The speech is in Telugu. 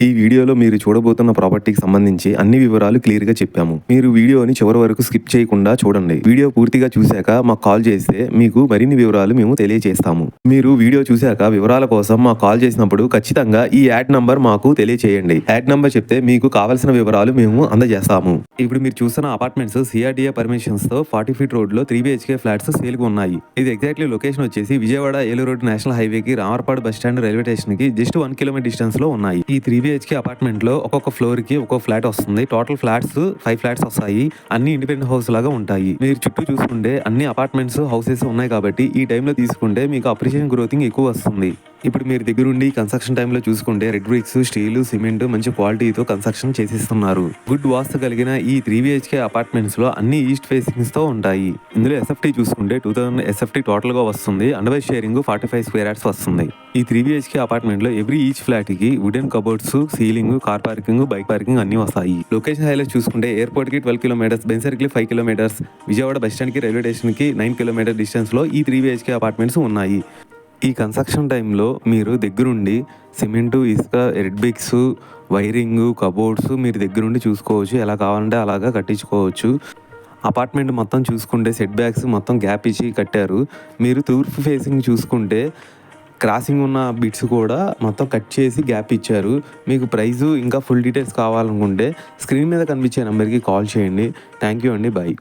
ఈ వీడియోలో మీరు చూడబోతున్న ప్రాపర్టీకి సంబంధించి అన్ని వివరాలు క్లియర్ గా చెప్పాము. మీరు వీడియోని చివరి వరకు స్కిప్ చేయకుండా చూడండి. వీడియో పూర్తిగా చూశాక మాకు కాల్ చేస్తే మీకు మరిన్ని వివరాలు మేము తెలియజేస్తాము. మీరు వీడియో చూశాక వివరాల కోసం మాకు కాల్ చేసినప్పుడు ఖచ్చితంగా ఈ యాడ్ నంబర్ మాకు తెలియజేయండి. యాడ్ నంబర్ చెప్తే మీకు కావాల్సిన వివరాలు మేము అందజేస్తాము. ఇప్పుడు మీరు చూస్తున్న అపార్ట్మెంట్స్ CRDA పర్మిషన్స్ తో 40 ఫీట్ రోడ్ లో 3 BHK ఫ్లాట్స్ సేల్ కు ఉన్నాయి. ఇది ఎగ్జాక్ట్లీ లొకేషన్ వచ్చేసి విజయవాడ ఏలూరు రోడ్ నేషనల్ హైవేకి Ramarpadu bus stand railway station కి జస్ట్ 1 కిలోమీటర్ డిస్టెన్స్ లో ఉన్నాయి. ఈ 3 BHK అపార్ట్మెంట్ లో ఒక్కొక్క ఫ్లోర్ కి ఒక్కొక్క ఫ్లాట్ వస్తుంది. టోటల్ ఫ్లాట్స్ 5 ఫ్లాట్స్ వస్తాయి. అన్ని ఇండిపెండెంట్ హౌస్ లాగా ఉంటాయి. మీరు చుట్టూ చూసుకుంటే అన్ని అపార్ట్మెంట్స్ హౌసెస్ ఉన్నాయి కాబట్టి ఈ టైంలో తీసుకుంటే మీకు అప్రిషియేషన్ గ్రోతింగ్ ఎక్కువ వస్తుంది. ఇప్పుడు మీరు దగ్గరుండి కన్స్ట్రక్షన్ టైంలో చూసుకుంటే రెడ్ బ్రిక్స్, స్టీల్, సిమెంట్ మంచి క్వాలిటీతో కన్స్ట్రక్షన్ చేసిస్తున్నారు. గుడ్ వాస్తు కలిగిన ఈ 3 BHK అపార్ట్మెంట్స్ లో అన్ని ఈస్ట్ ఫేసింగ్స్ తో ఉంటాయి. ఇందులో SFT చూసుకుంటే 2000 SFT టోటల్ గా వస్తుంది. అండర్ షేరింగ్ 45 స్క్వేర్ యార్డ్స్ వస్తుంది. ఈ 3 BHK అపార్ట్మెంట్ లో ఎవ్రీ ఈచ్ ఫ్లాట్ కి wooden cupboards, ceiling, car parking, bike parking అన్ని వస్తాయి. లొకేషన్ హైలైట్ చూసుకుంటే ఎయిర్పోర్ట్ కి 12 kilometres, Benz circle 5 kilometres, Vijayawada bus stand కి రైల్వే స్టేషన్ కి 9 కిలోమీటర్ డిస్టెన్స్ లో ఈ 3 BHK అపార్ట్మెంట్స్ ఉన్నాయి. ఈ కన్స్ట్రక్షన్ టైంలో మీరు దగ్గరుండి సిమెంటు, ఇసుక, రెడ్ బ్రిక్స్, వైరింగ్, కబోర్డ్స్ మీరు దగ్గరుండి చూసుకోవచ్చు. ఎలా కావాలంటే అలాగా కట్టించుకోవచ్చు. అపార్ట్మెంట్ మొత్తం చూసుకుంటే సెట్ బ్యాక్స్ మొత్తం గ్యాప్ ఇచ్చి కట్టారు. మీరు తూర్పు ఫేసింగ్ చూసుకుంటే క్రాసింగ్ ఉన్న బిట్స్ కూడా మొత్తం కట్ చేసి గ్యాప్ ఇచ్చారు. మీకు ప్రైజు ఇంకా ఫుల్ డీటెయిల్స్ కావాలనుకుంటే స్క్రీన్ మీద కనిపించే నెంబర్కి కాల్ చేయండి. థ్యాంక్ యూ అండి. బాయ్.